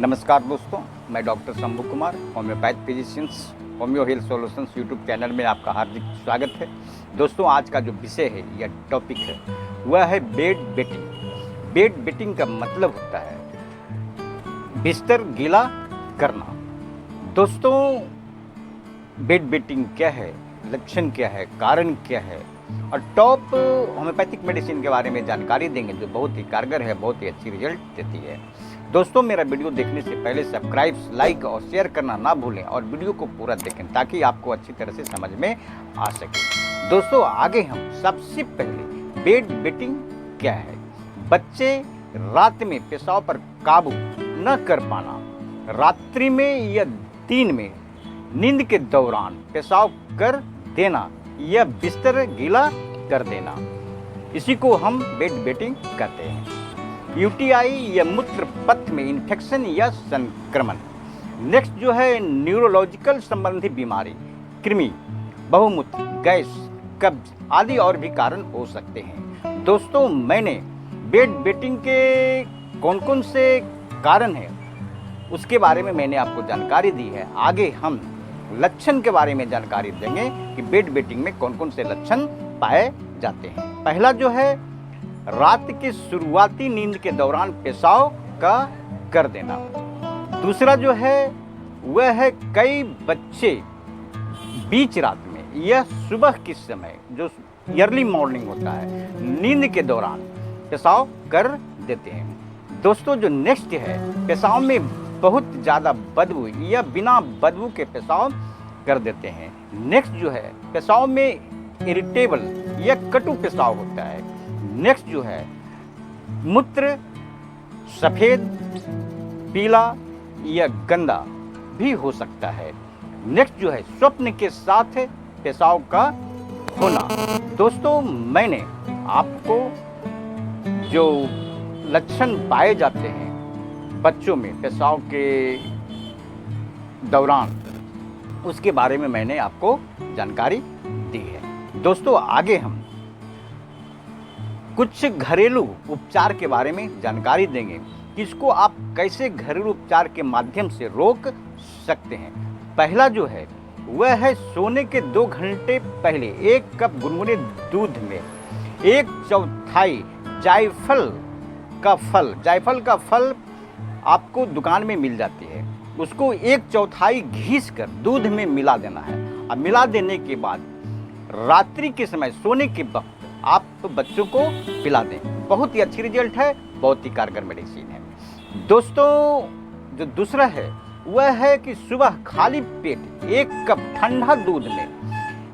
नमस्कार दोस्तों, मैं doctor Shambhu Kumar, homeopath physicians homeo health solutions YouTube channel में आपका हार्दिक स्वागत है। दोस्तों, आज का जो विषय है या टॉपिक है वह है बेड बेटिंग। बेड बेटिंग का मतलब होता है बिस्तर गीला करना। दोस्तों, बेड बेटिंग क्या है, लक्षण क्या है, कारण क्या है और टॉप होम्योपैथिक मेडिसिन के बारे में जानकारी देंगे जो बहुत ही कारगर है, बहुत ही अच्छी रिजल्ट देती है। दोस्तों, मेरा वीडियो देखने से पहले सब्सक्राइब, लाइक और शेयर करना ना भूलें और वीडियो को पूरा देखें ताकि आपको अच्छी तरह से समझ में आ सके। दोस्तों, आगे हम सबसे पहले बेड बेटिंग क्या है। बच्चे रात में पेशाब पर काबू न कर पाना, रात्रि में या दिन में नींद के दौरान पेशाब कर देना या बिस्तर गीला कर देना, इसी को हम बेड बेटिंग कहते हैं। यूटीआई या मूत्र पथ में इन्फेक्शन या संक्रमण। नेक्स्ट जो है न्यूरोलॉजिकल संबंधी बीमारी, कृमि, बहुमूत्र, गैस, कब्ज आदि और भी कारण हो सकते हैं। दोस्तों, मैंने बेड बेटिंग के कौन कौन से कारण हैं उसके बारे में मैंने आपको जानकारी दी है। आगे हम लक्षण के बारे में जानकारी देंगे कि बेड बेटिंग में कौन कौन से लक्षण पाए जाते हैं। पहला जो है रात के शुरुआती नींद के दौरान पेशाब का कर देना। दूसरा जो है वह है कई बच्चे बीच रात में या सुबह के समय जो अर्ली मॉर्निंग होता है नींद के दौरान पेशाब कर देते हैं। दोस्तों, जो नेक्स्ट है पेशाब में बहुत ज़्यादा बदबू या बिना बदबू के पेशाब कर देते हैं। नेक्स्ट जो है पेशाब में इरिटेबल या कटु पेशाब होता है। नेक्स्ट जो है मूत्र सफ़ेद, पीला या गंदा भी हो सकता है। नेक्स्ट जो है स्वप्न के साथ पेशाब का होना। दोस्तों, मैंने आपको जो लक्षण पाए जाते हैं बच्चों में पेशाब के दौरान उसके बारे में मैंने आपको जानकारी दी है। दोस्तों, आगे हम कुछ घरेलू उपचार के बारे में जानकारी देंगे कि इसको आप कैसे घरेलू उपचार के माध्यम से रोक सकते हैं। पहला जो है वह है सोने के 2 घंटे पहले 1 कप गुनगुने दूध में 1/4 जायफल का फल आपको दुकान में मिल जाती है, उसको 1/4 घिस कर दूध में मिला देना है। अब मिला देने के बाद रात्रि के समय सोने के वक्त आप बच्चों को पिला दें। बहुत ही अच्छी रिजल्ट है, बहुत ही कारगर मेडिसिन है। दोस्तों, जो दूसरा है वह है कि सुबह खाली पेट 1 कप ठंडा दूध में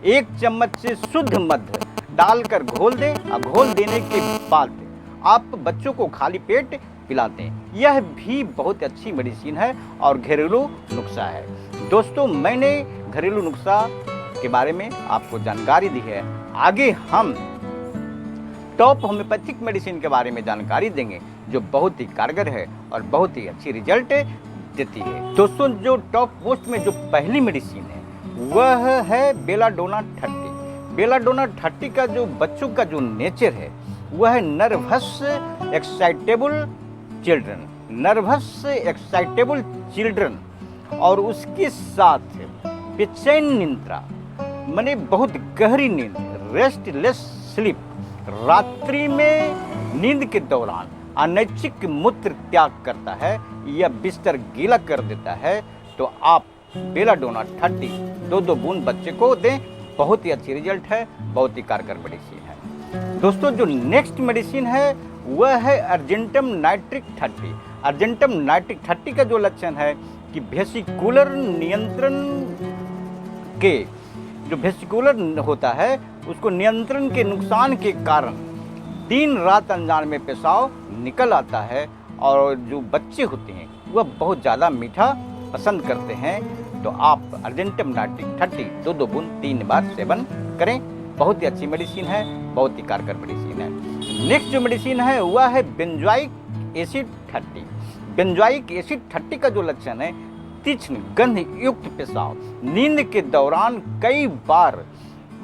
1 चम्मच से शुद्ध मध डालकर घोल दें और घोल देने के बाद आप बच्चों को खाली पेट पिला दें। यह भी बहुत अच्छी मेडिसिन है और घरेलू नुस्खा है। दोस्तों, मैंने घरेलू नुस्खा के बारे में आपको जानकारी दी है। आगे हम टॉप होम्योपैथिक मेडिसिन के बारे में जानकारी देंगे जो बहुत ही कारगर है और बहुत ही अच्छी रिजल्ट देती है। दोस्तों, जो टॉप मोस्ट में जो पहली मेडिसिन है वह है बेलाडोना 30। बेलाडोना 30 का जो बच्चों का जो नेचर है वह है नर्वस एक्साइटेबल चिल्ड्रन और उसके साथ बेचैन निद्रा माने बहुत गहरी नींद, रेस्टलेस स्लीप, रात्रि में नींद के दौरान अनैच्छिक मूत्र त्याग करता है या बिस्तर गीला कर देता है तो आप बेलाडोना 30 2 बूंद बच्चे को दें। बहुत ही अच्छी रिजल्ट है, बहुत ही कारगर मेडिसिन है। दोस्तों, जो नेक्स्ट मेडिसिन है वह है अर्जेंटम नाइट्रिक 30। अर्जेंटम नाइट्रिक 30 का जो लक्षण है कि वेसिकुलर नियंत्रण के जो वेसिकुलर होता है उसको नियंत्रण के नुकसान के कारण दिन रात अनजान में पेशाब निकल आता है और जो बच्चे होते हैं वह बहुत ज़्यादा मीठा पसंद करते हैं तो आप अर्जेंटम नाइट्रिक 30 2 बूंद 3 बार सेवन करें। बहुत ही अच्छी मेडिसिन है, बहुत ही कारगर मेडिसिन है। नेक्स्ट जो मेडिसिन है वह है बेंजोइक एसिड 30। बेंजोइक एसिड 30 का जो लक्षण है तीक्ष्ण गंध युक्त पेशाब, नींद के दौरान कई बार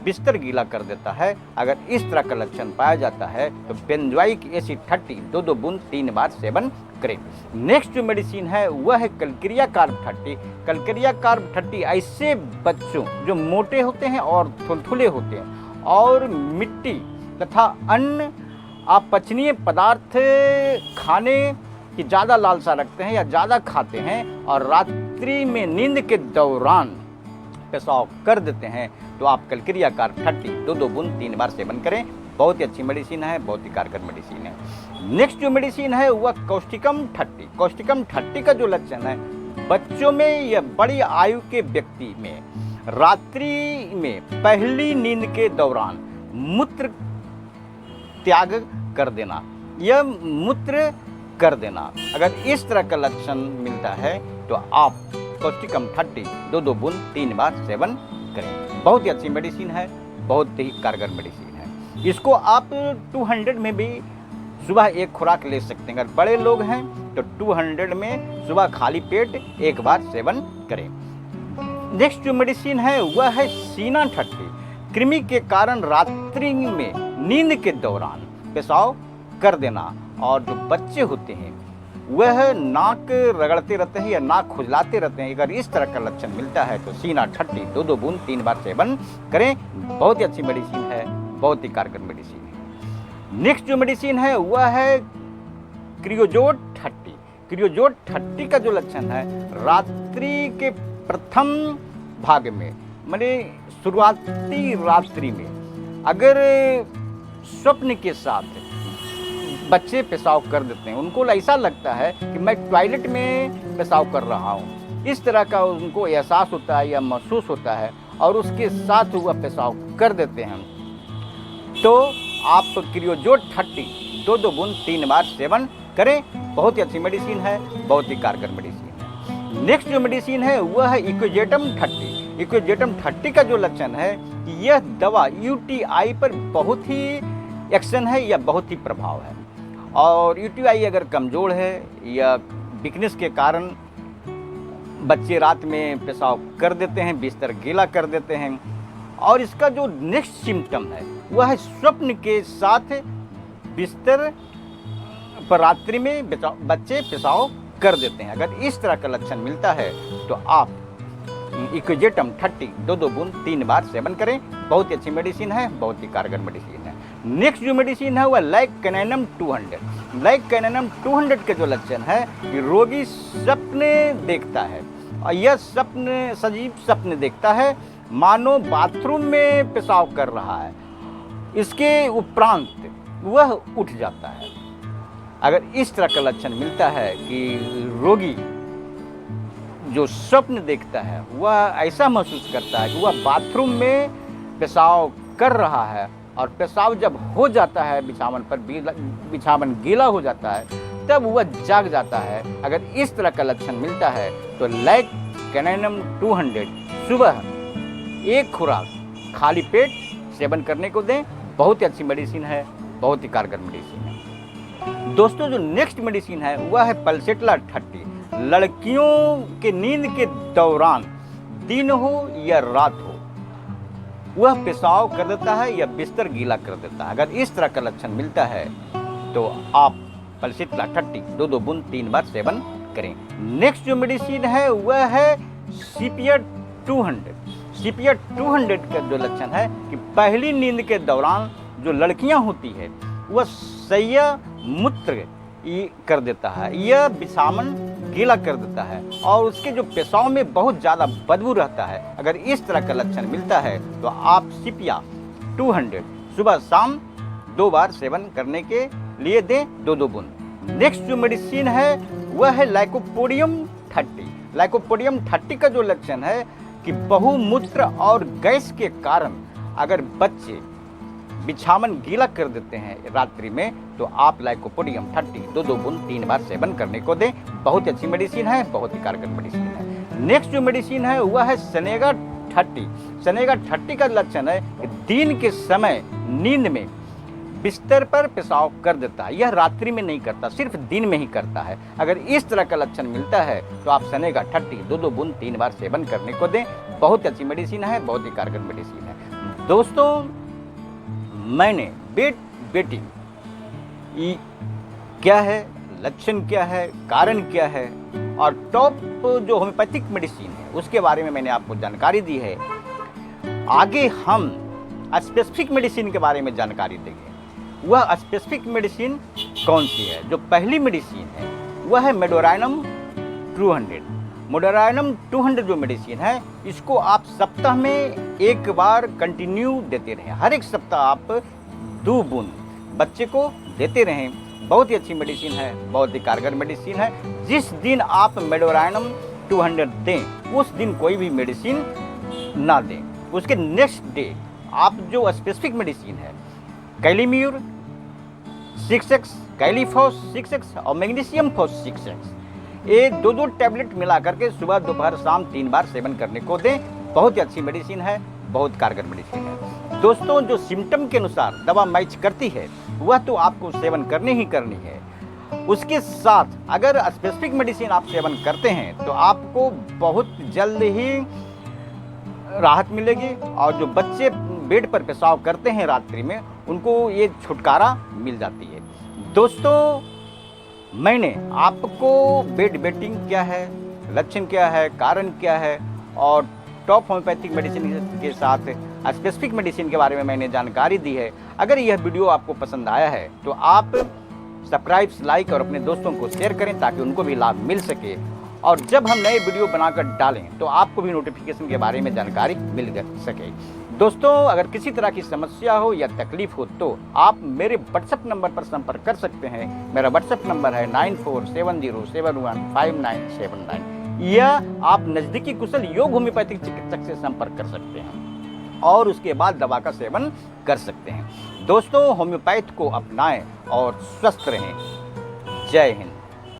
बिस्तर गीला कर देता है। अगर इस तरह का लक्षण पाया जाता है तो बेंजोइक एसिड 30 2 बूंद 3 बार सेवन करें। नेक्स्ट जो मेडिसिन है वह है कलक्रिया कार्ब 30। कलक्रिया कार्ब 30 ऐसे बच्चों जो मोटे होते हैं और थुलथुले होते हैं और मिट्टी तथा अन्य अपचनीय पदार्थ खाने की ज़्यादा लालसा रखते हैं या ज़्यादा खाते हैं और रात्रि में नींद के दौरान पेशाब कर देते हैं, तो आप कलक्रिया कार्ब 30 2 बूंद 3 बार सेवन करें। बहुत ही अच्छी मेडिसिन है, बहुत ही कारगर मेडिसिन है। नेक्स्ट जो मेडिसिन है वह कौष्टिकम 30। कौष्टिकम 30 का जो लक्षण है बच्चों में या बड़ी आयु के व्यक्ति में रात्रि में पहली नींद के दौरान मूत्र त्याग कर देना या मूत्र कर देना, अगर इस तरह का लक्षण मिलता है तो आप कौष्टिकम 30 2 बूंद 3 बार सेवन करें। बहुत ही अच्छी मेडिसिन है, बहुत ही कारगर मेडिसिन है। इसको आप 200 में भी सुबह एक खुराक ले सकते हैं। अगर बड़े लोग हैं तो 200 में सुबह खाली पेट एक बार सेवन करें। नेक्स्ट जो मेडिसिन है वह है सीना 30। कृमि के कारण रात्रि में नींद के दौरान पेशाब कर देना और जो बच्चे होते हैं वह नाक रगड़ते रहते हैं या नाक खुजलाते रहते हैं, अगर इस तरह का लक्षण मिलता है तो सीना 30 2 बूंद 3 बार सेवन करें। बहुत ही अच्छी मेडिसिन है, बहुत ही कारगर मेडिसिन है। नेक्स्ट जो मेडिसिन है वह है क्रियोजोट 30। क्रियोजोट 30 का जो लक्षण है रात्रि के प्रथम भाग में माने शुरुआती रात्रि में अगर स्वप्न के साथ बच्चे पेशाब कर देते हैं, उनको ऐसा लगता है कि मैं टॉयलेट में पेशाब कर रहा हूँ, इस तरह का उनको एहसास होता है या महसूस होता है और उसके साथ वह पेशाब कर देते हैं, तो आप क्रियोजोट 30 2 बूंद 3 बार सेवन करें। बहुत ही अच्छी मेडिसिन है, बहुत ही कारगर मेडिसिन है। नेक्स्ट जो मेडिसिन है वह है इक्विजेटम 30। इक्विजेटम 30 का जो लक्षण है कि यह दवा यूटीआई पर बहुत ही एक्शन है या बहुत ही प्रभाव है, और यूटीआई अगर कमज़ोर है या वीकनेस के कारण बच्चे रात में पेशाब कर देते हैं, बिस्तर गीला कर देते हैं, और इसका जो नेक्स्ट सिम्टम है वह है स्वप्न के साथ बिस्तर पर रात्रि में बच्चे पेशाब कर देते हैं। अगर इस तरह का लक्षण मिलता है तो आप इक्विजेटम 30 2 बूंद 3 बार सेवन करें। बहुत ही अच्छी मेडिसिन है, बहुत ही कारगर मेडिसिन है। नेक्स्ट जो मेडिसिन है वह लाइकैनिनम 200। लाइकैनिनम 200 का जो लक्षण है कि रोगी सपने देखता है और यह सपने सजीव सपने देखता है मानो बाथरूम में पेशाब कर रहा है, इसके उपरांत वह उठ जाता है। अगर इस तरह का लक्षण मिलता है कि रोगी जो स्वप्न देखता है वह ऐसा महसूस करता है कि वह बाथरूम में पेशाब कर रहा है और पेशाब जब हो जाता है बिछावन पर, बिछावन गीला हो जाता है, तब वह जाग जाता है। अगर इस तरह का लक्षण मिलता है तो लाइकैनिनम 200 सुबह एक खुराक खाली पेट सेवन करने को दें। बहुत ही अच्छी मेडिसिन है, बहुत ही कारगर मेडिसिन है। दोस्तों जो नेक्स्ट मेडिसिन है वह है पल्सेटला 30। लड़कियों के नींद के दौरान दिन हो या रात हो वह पेशाब कर देता है या बिस्तर गीला कर देता है। अगर इस तरह का लक्षण मिलता है तो आप पल्सेटला 30 2 बूंद 3 बार सेवन करें। नेक्स्ट जो मेडिसिन है वह है सीपिया 200। सीपिया 200 का जो लक्षण है कि पहली नींद के दौरान जो लड़कियां होती है वह सैया मूत्र कर देता है, यह बिछावन गीला कर देता है और उसके जो पेशाब में बहुत ज़्यादा बदबू रहता है। अगर इस तरह का लक्षण मिलता है तो आप सीपिया 200 सुबह शाम 2 बार सेवन करने के लिए दें 2 बूंद। नेक्स्ट जो मेडिसिन है वह है लाइकोपोडियम 30। लाइकोपोडियम 30 का जो लक्षण है कि बहुमूत्र और गैस के कारण अगर बच्चे बिछावन गीला कर देते हैं रात्रि में तो आप लाइकोपोडियम 30 2 बूंद 3 बार सेवन करने को दें। बहुत ही अच्छी मेडिसिन है, बहुत ही कारगर मेडिसिन है। नेक्स्ट जो मेडिसिन है वह है सनेगा 30। सनेगा 30 का लक्षण है कि दिन के समय नींद में बिस्तर पर पेशाब कर देता है, यह रात्रि में नहीं करता, सिर्फ दिन में ही करता है। अगर इस तरह का लक्षण मिलता है तो आप सनेगा 30 2 बूंद 3 बार सेवन करने को दें। बहुत अच्छी मेडिसिन है, बहुत ही कारगर मेडिसिन है। दोस्तों मैंने बेटी क्या है लक्षण क्या है, कारण क्या है और टॉप जो होम्योपैथिक मेडिसिन है उसके बारे में मैंने आपको जानकारी दी है। आगे हम स्पेसिफिक मेडिसिन के बारे में जानकारी देंगे। वह स्पेसिफिक मेडिसिन कौन सी है? जो पहली मेडिसिन है वह है मेडोराइनम 200। मेडोराइनम 200 जो मेडिसिन है इसको आप सप्ताह में एक बार कंटिन्यू देते रहें। हर एक सप्ताह आप 2 बूंद बच्चे को देते रहें। बहुत ही अच्छी मेडिसिन है, बहुत ही कारगर मेडिसिन है। जिस दिन आप मेडोराइनम 200 दें उस दिन कोई भी मेडिसिन ना दें। उसके नेक्स्ट डे आप जो स्पेसिफिक मेडिसिन है कैलीम्यूर 6x, कैलीफॉस 6x और मैग्नीशियम फॉस 6x, ये 2 टैबलेट मिला करके सुबह दोपहर शाम 3 बार सेवन करने को दें। बहुत ही अच्छी मेडिसिन है, बहुत कारगर मेडिसिन है। दोस्तों, जो सिम्टम के अनुसार दवा मैच करती है वह तो आपको सेवन करनी ही करनी है। उसके साथ अगर स्पेसिफिक मेडिसिन आप सेवन करते हैं तो आपको बहुत जल्द ही राहत मिलेगी और जो बच्चे बेड पर पेशाब करते हैं रात्रि में उनको ये छुटकारा मिल जाती है। दोस्तों, मैंने आपको बेड वेटिंग क्या है, लक्षण क्या है, कारण क्या है और टॉप होम्योपैथिक मेडिसिन के साथ स्पेसिफिक मेडिसिन के बारे में मैंने जानकारी दी है। अगर यह वीडियो आपको पसंद आया है तो आप सब्सक्राइब, लाइक और अपने दोस्तों को शेयर करें ताकि उनको भी लाभ मिल सके और जब हम नए वीडियो बनाकर डालें तो आपको भी नोटिफिकेशन के बारे में जानकारी मिल सके। दोस्तों, अगर किसी तरह की समस्या हो या तकलीफ हो तो आप मेरे व्हाट्सएप नंबर पर संपर्क कर सकते हैं। मेरा व्हाट्सएप नंबर है 9470715979 या आप नज़दीकी कुशल योग होम्योपैथिक चिकित्सक से संपर्क कर सकते हैं और उसके बाद दवा का सेवन कर सकते हैं। दोस्तों, होम्योपैथ को अपनाएं और स्वस्थ रहें। जय हिंद।